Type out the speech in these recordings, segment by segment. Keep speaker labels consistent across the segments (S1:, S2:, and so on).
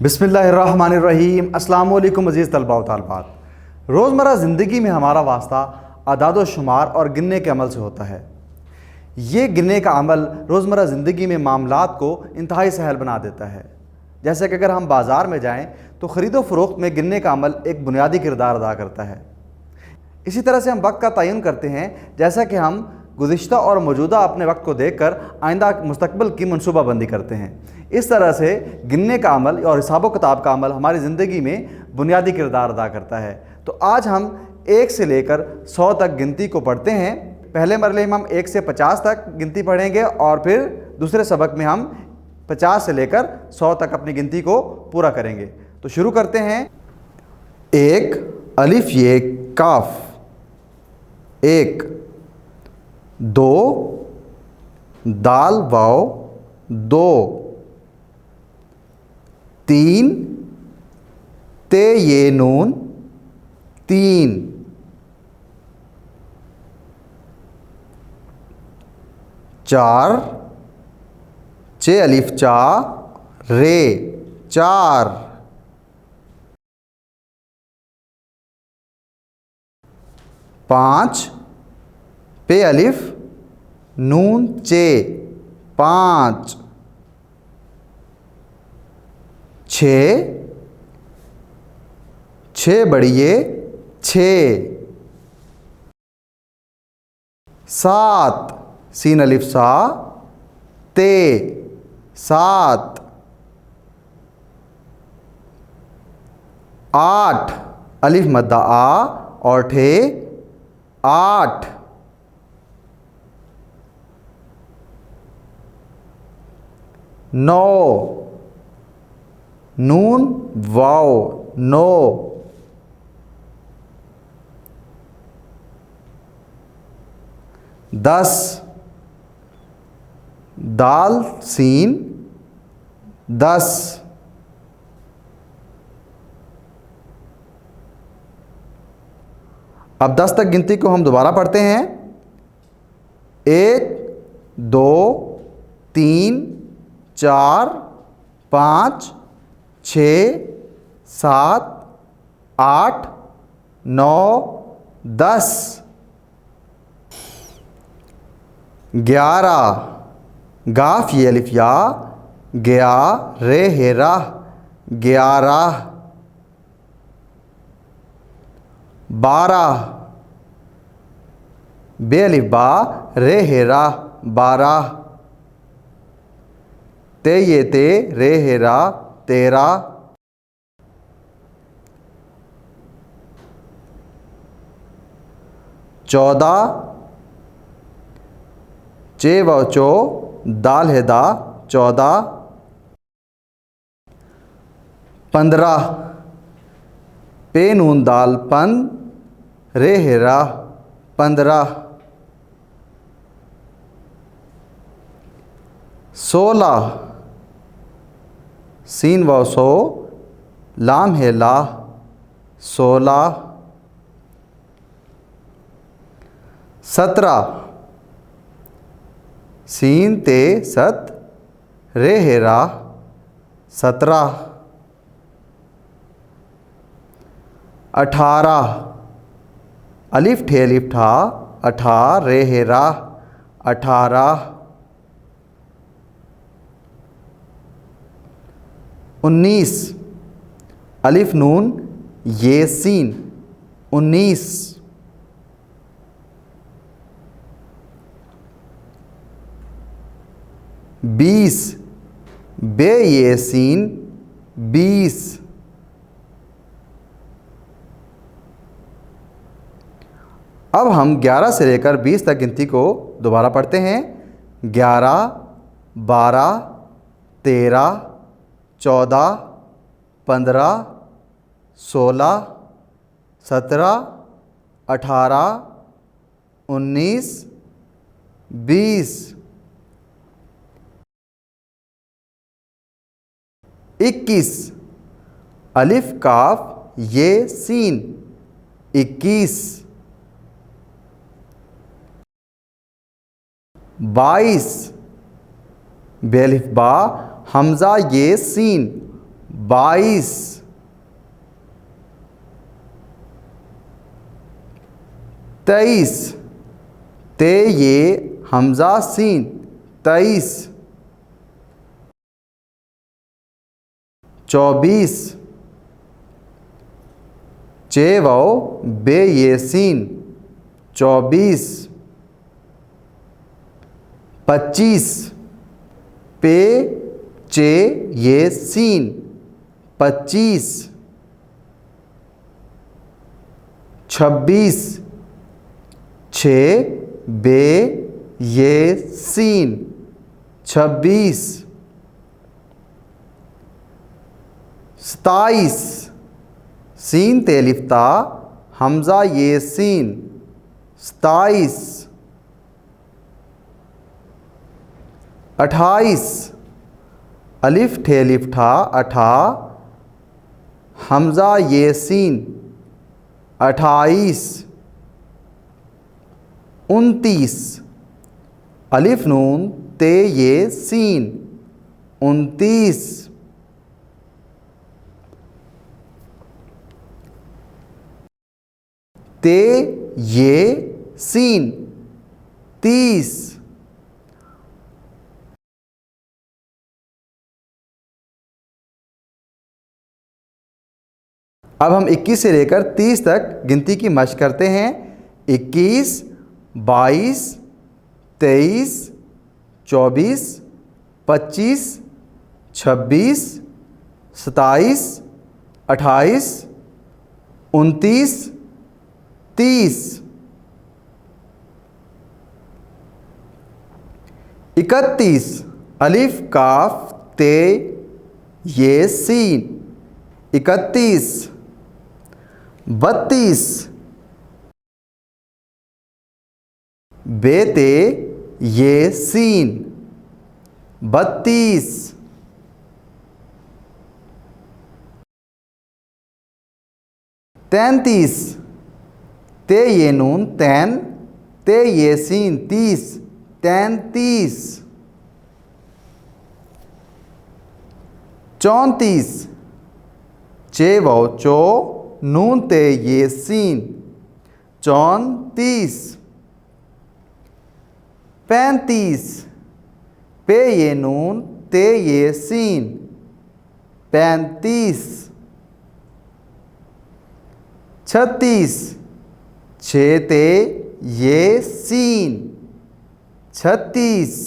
S1: बिस्मिल्लाहिर्रहमानिर्रहीम। अस्सलाम वालेकुम अज़ीज़ तलबा व तालिबात। रोज़मर्रा ज़िंदगी में हमारा वास्ता अदाद शुमार और गिनने के अमल से होता है। ये गिनने का अमल रोज़मर्रा ज़िंदगी में मामलात को इंतहाई सहल बना देता है। जैसे कि अगर हम बाज़ार में जाएँ तो ख़रीदो फ़रोख्त में गिनने का अमल एक बुनियादी किरदार अदा करता है। इसी तरह से हम वक्त का तयन करते हैं, जैसा कि हम गुज़िश्ता और मौजूदा अपने वक्त को देखकर आइंदा मुस्तकबिल की मनसूबाबंदी करते हैं। इस तरह से गिनने का अमल और हिसाब किताब का अमल हमारी ज़िंदगी में बुनियादी किरदार अदा करता है। तो आज हम 1 से लेकर 100 तक गिनती को पढ़ते हैं। पहले मरले में हम 1 से 50 तक गिनती पढ़ेंगे और फिर दूसरे सबक में हम 50 से लेकर 100 तक अपनी गिनती को पूरा करेंगे। तो शुरू करते हैं। 1 अलिफ ये काफ, 1 2 दाल वाव 2 3 ते ये नून 3 4 चे अलिफ चा रे 4 5 पे अलिफ नून चे 5 6 बढ़िए 6 7 सीन अलिफ सा ते 7 8 अलिफ मद्दा आ और ठे 8 9 नून वाव 9 10 दाल सीन 10 अब 10 तक गिनती को हम दोबारा पढ़ते हैं। 1 2 3 4 5 6 7 8 9 10 11 गाफ ये अलिफ या गया रे हेरा 11 12 बे अलिफ बा रे हेरा 12 ते ये ते रे हेरा 13 14 चे व चो दाल है दा 14 15 पे नून दाल पन रे हेरा 15 16 सीन व सो लाम है ला 16 17 सीन ते सत रे हेरा 17 18 अलिफ ठे अलिफ ठा 18 रे हेरा 18 19 अलिफ नून ये सीन 19 20 बे ये सीन 20 अब हम 11 से लेकर 20 तक गिनती को दोबारा पढ़ते हैं। 11 12 13 14 15 16 17 18 19 20 21 अलिफ काफ ये सीन 21 22 बेलिफ बा हमज़ा ये सीन 22, 23, ते ये हमज़ा सीन 23, 24, चे वाओ बे ये सीन 24, 25, पे चे ये सीन 25, 26, छे बे ये सीन 26, 27, सीन तेलिफ्ता हमज़ा ये सीन 27, 28, अलिफ ठेलिफ ठा अठा हमज़ा ये सीन 28, 29, अलिफ नून ते ये सीन 29, ते ये सीन 30, अब हम 21 से लेकर 30 तक गिनती की मशक करते हैं। 21, 22, 23, 24, 25, 26, 27, 28, 29, 30, 31, अलिफ काफ ते ये सीन 31, 32, बेते ये सीन 32, 33, ते ये नून तैन ते ये सीन 30 33, 34, चे वो चो नून ते ये सीन 34, 35, पे ये नून ते ये सीन 35, 36, छे ते ये सीन 36,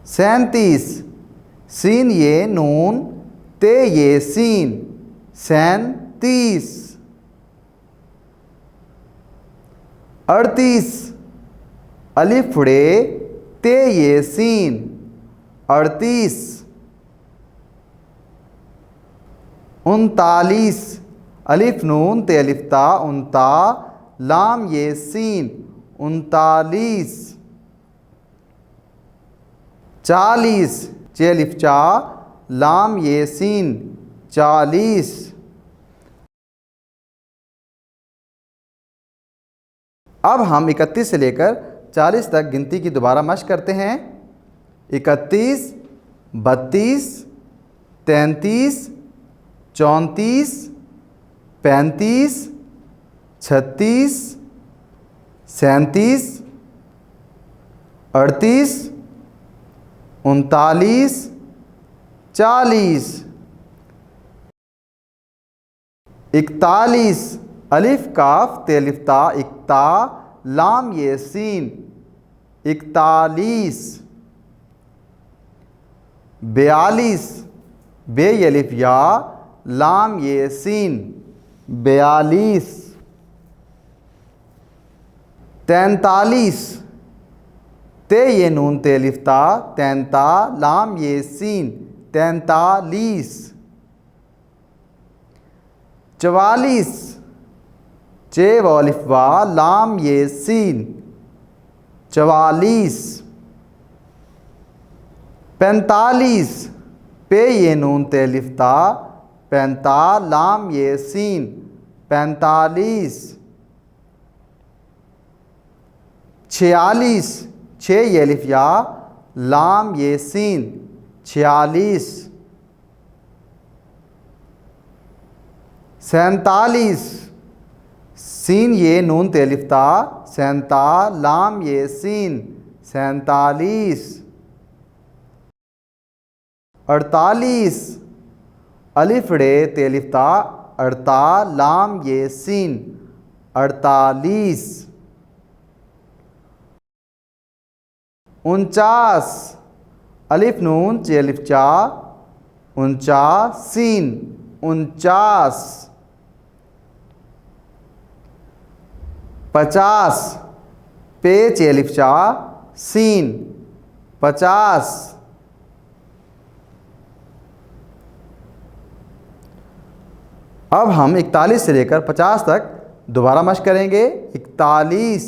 S1: 37, सीन ये नून ते ये सीन 37, 38, अलिफ ड़े ते ये सीन 38, 39, अलिफ नून ते अलिफ ता उनता लाम ये सीन 39, 40, चे अलिफ चा लाम ये सीन 40, अब हम 31 से लेकर 40 तक गिनती की दोबारा मशक करते हैं। 31, 32, 33, 34, 35, 36, 37, 38, 39, 40, 41, अलिफ काफ ते अलिफ ता इक्ता लाम ये सीन 41, 42, बे अलिफ या लाम ये सीन 42, 43, ते ये नून ते अलिफ ता तैंता लाम ये सीन 43, 44, चे वो अलिफ वा लाम ये सीन 44, 45, पे ये नून ते अलिफ ता पैंता लाम ये सीन 45, 46, छे ये अलिफ या लाम ये सीन 46, 47, सीन ये नून तेलिफ्ता, सैंता लाम ये सीन, 47, 48, अलिफ डे तेलिफ्ता, अड़ता लाम ये सीन, 48, 49, अलिफ नून चेलिफ चा, 49 सीन, 49, 50, पे चेलिफ चा सीन, 50, अब हम 41 से लेकर 50 तक दोबारा मश्क करेंगे। 41,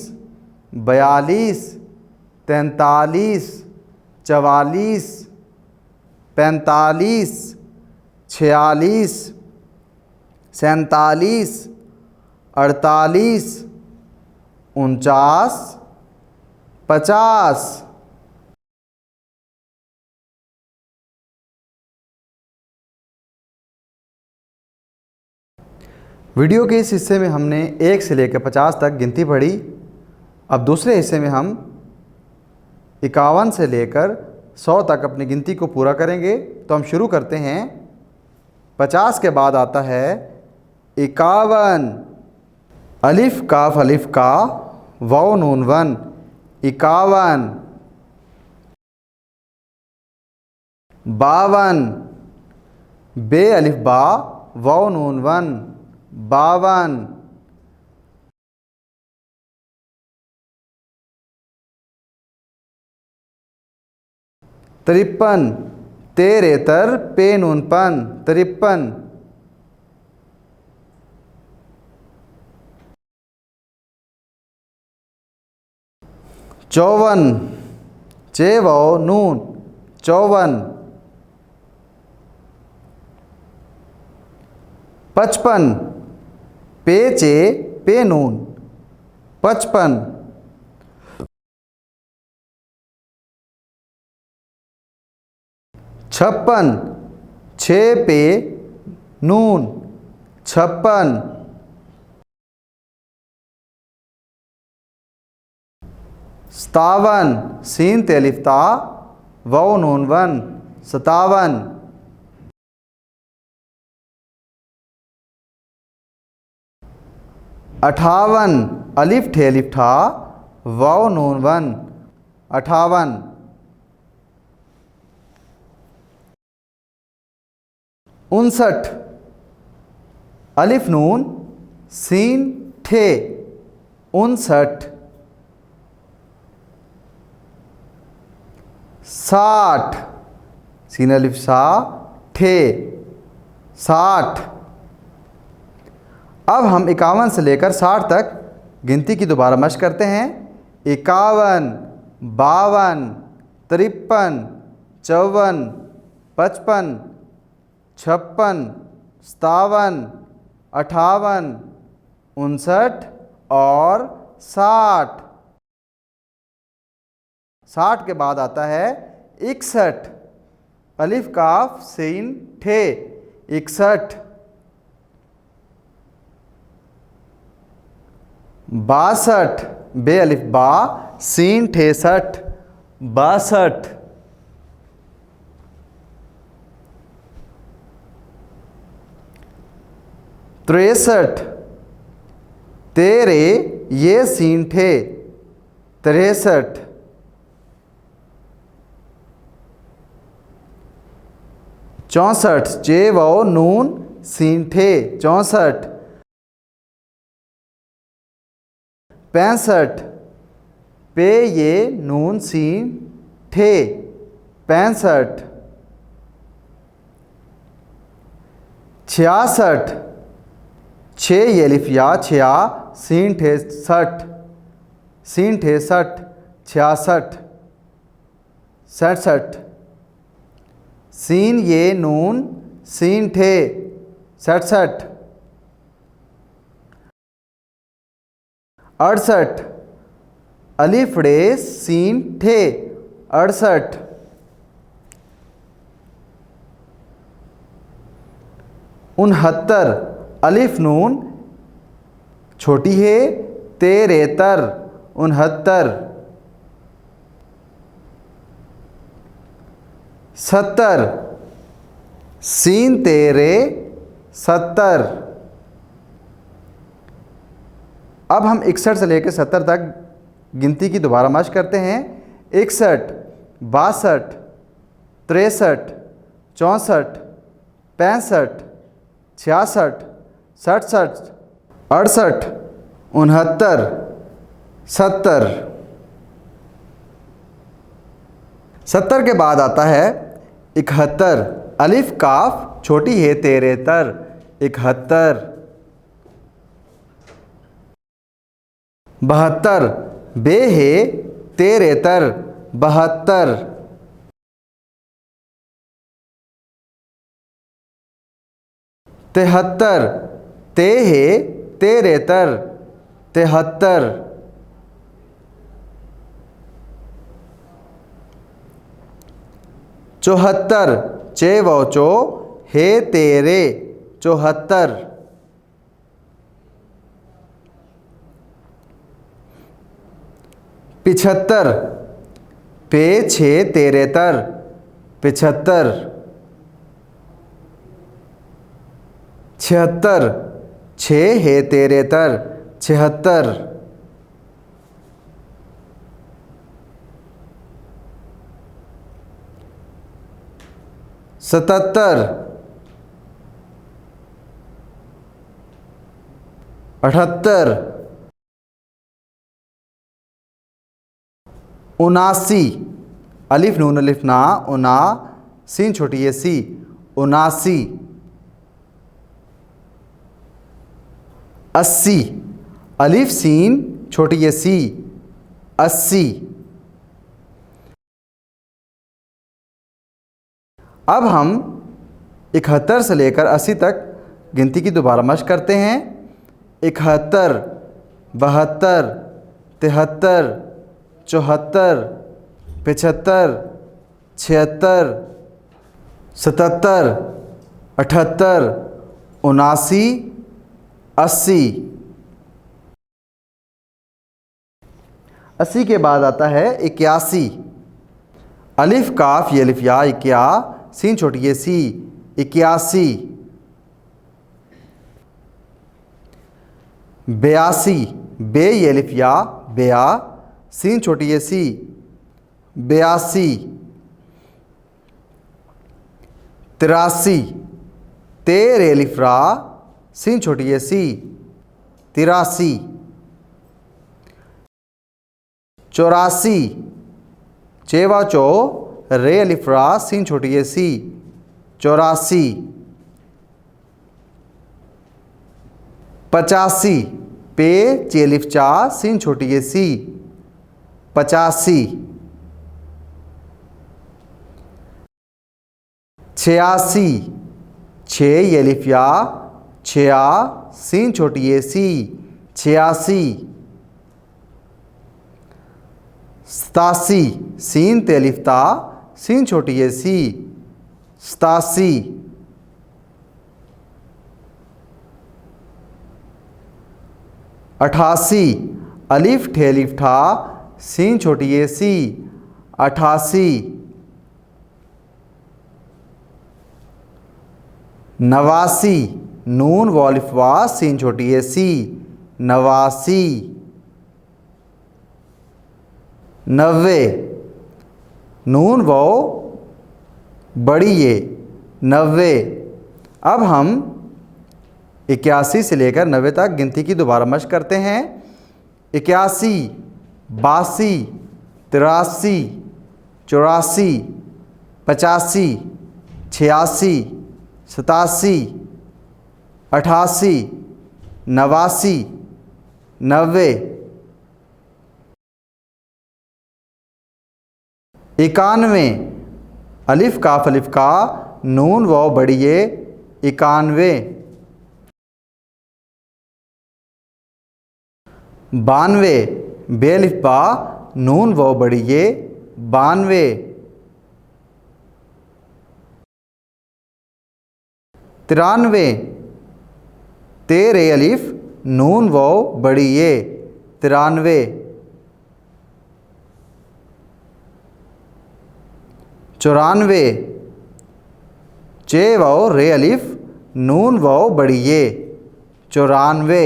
S1: 42, 43, 44, 45, 46, 47, 48, 49, 50। वीडियो के इस हिस्से में हमने 1 से लेकर 50 तक गिनती पढ़ी। अब दूसरे हिस्से में हम 51 से लेकर 100 तक अपनी गिनती को पूरा करेंगे। तो हम शुरू करते हैं। 50 के बाद आता है 51, अलिफ काफ अलिफ का वाव नून वन, 51, 52, बे अलिफ बा वाव नून वन, 52, 53, तेरे तर पे नून पन, 53, 54, चे वाव नून, 54, 55, पे चे पे नून, 55, 56, छे पे नून, 56, 57, सीन तेलिफ्ता वाव नून वन, 57, 58, अलिफ ठेलिफ ठा वाव नून वन, 58, 59, अलिफ नून सीन ठे, 59, 60, सीन अलिफ सा ठे, 60। अब हम 51 से लेकर 60 तक गिनती की दोबारा मश्क करते हैं। 51, 52, 53, 54, 55, 56, 57, 58, 59 और 60। 60 के बाद आता है 61, अलिफ काफ सीन ठे, 61, 62, बे अलिफ बा सीन ठे 60, 62, 63, तेरे ये सीन ठे, 63, 64, चे वाव नून सीन ठे, 64, 65, पे ये नून सीन ठे, 65, 66, छे ये अलिफ या छिया सीन ठे 60, सीन ठे 60, 66, 67, सीन ये नून सीन ठे, 67, 68, अलिफ डे सीन ठे, 68, 69 अलिफ नून छोटी है तेरेतर 69। 70 सीन तेरे 70। अब हम 61 से लेकर 70 तक गिनती की दोबारा मश्क करते हैं। 61 62 63 64 65 66 67 68 69 70। 70 के बाद आता है 71 अलिफ काफ छोटी है तेरेतर 71। 72 बे है तेरेतर 72। 73 ते है तेरेतर 73। 74 चे वो चो हे तेरे 74। 75 पे छे तेरेतर 75। 76 छे है तेरेतर 76। 77 78 79 अलिफ नून अलिफ ना उना सीन छोटी है सी 79। 80 अलिफ सीन छोटी है सी 80। अब हम 71 से लेकर 80 तक गिनती की दोबारा मश्क करते हैं। 71 72 73 74 75 76 77 78 79 80। 80 के बाद आता है 81 अलिफ काफ ये अलिफ या इक्या सीन छोटी है सी 81। 82 बे ये अलिफ या बेया सीन छोटी है सी 82। 83 तेरे अलिफ रा सीन छोटी है सी 83। 84 चेवा चो रे अलिफ रा सीन छोटी है सी 84। 85 पे चे अलिफ चा सीन छोटी है सी 85। 86 छे ये अलिफ या छया सीन छोटी है सी 86। 87 सीन ते अलिफ ता सीन छोटी है सी 87। 88 अलिफ ठे अलिफ ठा सीन छोटी है सी 88। 89 नून व अलिफ वा सीन छोटी है सी 89। 90 नून वो बड़ी ये 90। अब हम 81 से लेकर 90 तक गिनती की दोबारा मश्क करते हैं। 81 82 83 84 85 86 87 88 89 90। 91 अलिफ काफ अलिफ का नून व बड़िए 91। 92 बे अलिफ बा नून व बड़िए 92। 93 ते रे अलिफ नून वाव बड़ी ये 93 94 चे वाव रे अलिफ नून वाव बड़ी ये 94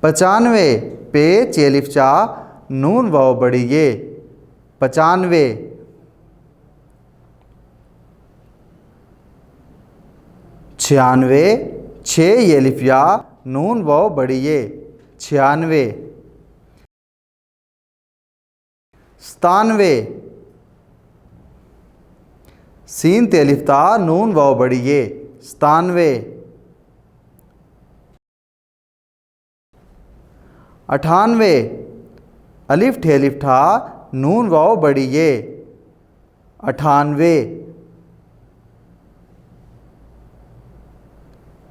S1: 95 पे चे अलिफ चा नून वाव बड़ी ये 95 96 छे ये अलिफ या नून वाव बड़ी ये 96 97 सीन ते अलिफ ता नून वाव बड़ी ये 97 98 अलिफ ठे अलिफ ठा नून वाव बड़ी ये 98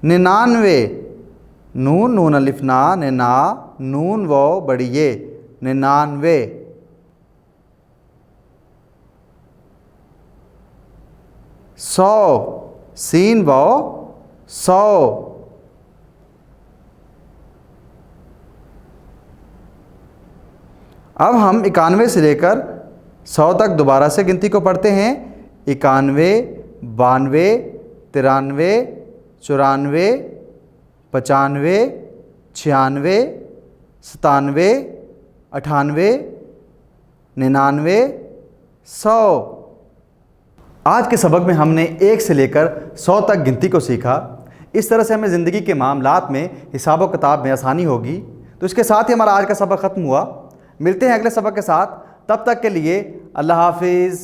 S1: 99 नून नून अलिफ ना निना नून वाव बड़ी ये 99 100 सीन वाव 100 अब हम 91 से लेकर 100 तक दोबारा से गिनती को पढ़ते हैं। 91 92 93 94 95 96 97 98 99 100। आज के सबक में हमने 1 से लेकर 100 तक गिनती को सीखा। इस तरह से हमें ज़िंदगी के मामलात में हिसाब व किताब में आसानी होगी। तो इसके साथ ही हमारा आज का सबक ख़त्म हुआ। मिलते हैं अगले सबक के साथ, तब तक के लिए अल्लाह हाफिज़।